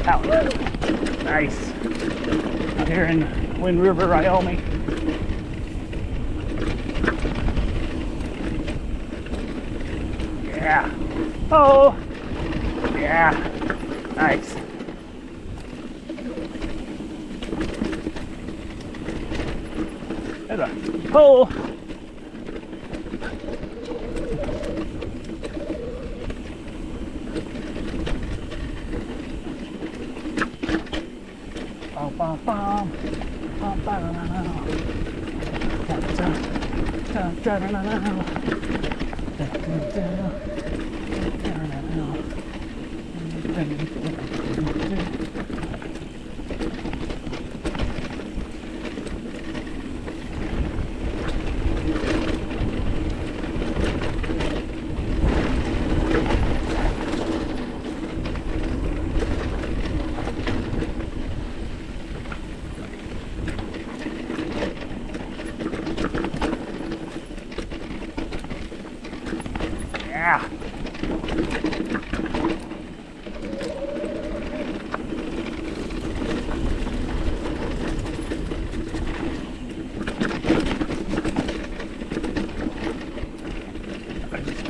Out. Nice. Out here in Wind River, Wyoming. Yeah. Oh. Yeah. Nice. There's a hole. Bum, bum, bum, bum, yeah.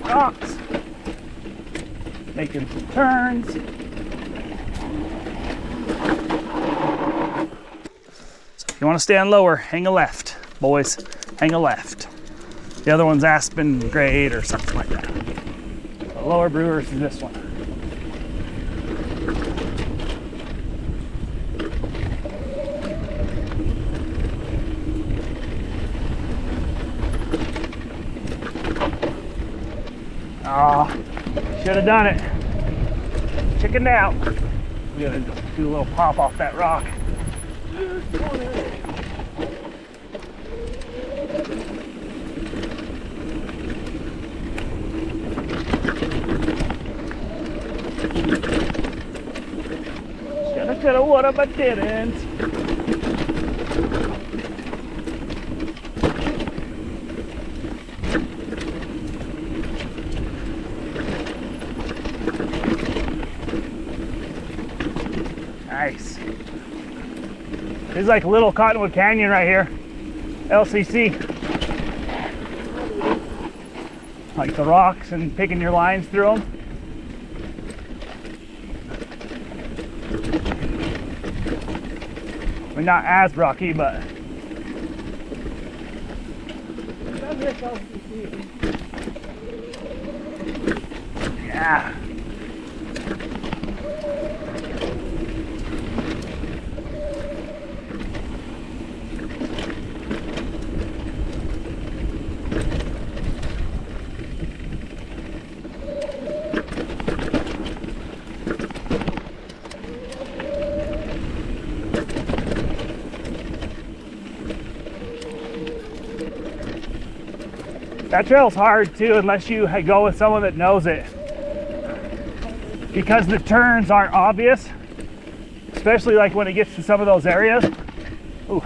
Rocks. Making some turns. So if you want to stand lower, hang a left, boys. Hang a left. The other one's Aspen grade or something like that. The Lower Brewers is this one. Oh, should have done it. Chickened out. We gotta do a little pop off that rock. Shoulda, woulda, but didn't. Nice. This is like a little Cottonwood Canyon right here. LCC. Like the rocks and picking your lines through them. I mean, not as rocky, but yeah. That trail's hard too, unless you go with someone that knows it. Because the turns aren't obvious, especially like when it gets to some of those areas. Ooh.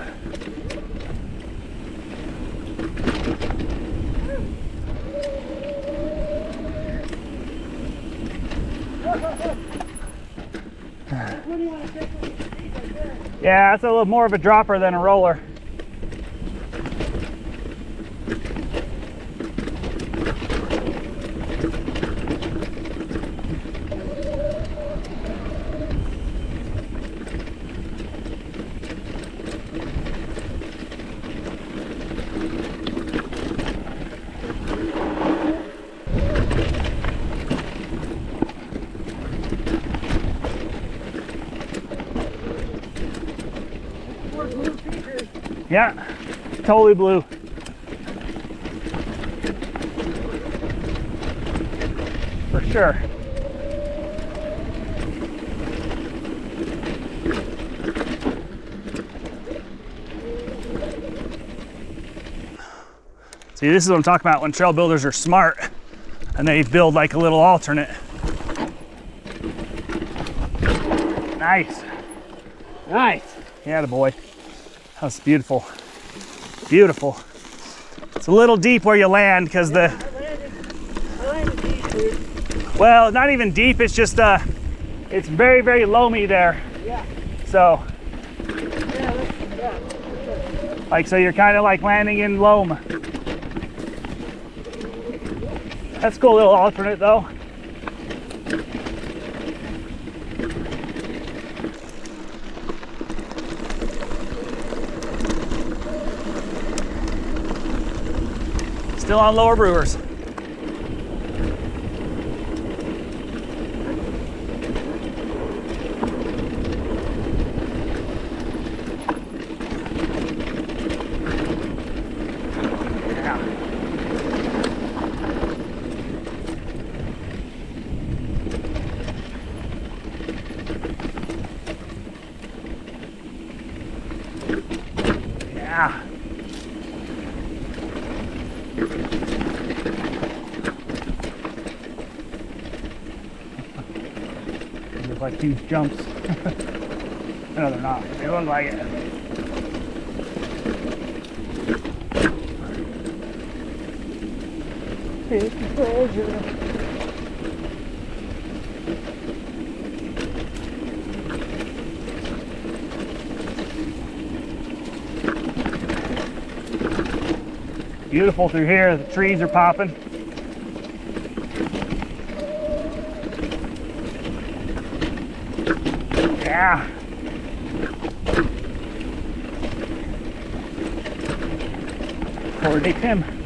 Yeah, it's a little more of a dropper than a roller. Yeah, totally blue. For sure. See, this is what I'm talking about when trail builders are smart and they build like a little alternate. Nice. Nice. Yeah, the boy. That's beautiful. Beautiful. It's a little deep where you land because I landed deep, dude. Well, not even deep, it's just It's very, very loamy there. Yeah. So, Yeah. like, so you're kind of like landing in loam. That's a cool little alternate though. Still on Lower Brewers. Yeah. They look like huge jumps. No, they're not. They look like it. It's a pleasure. Beautiful through here. The trees are popping. Yeah. Coordinate him.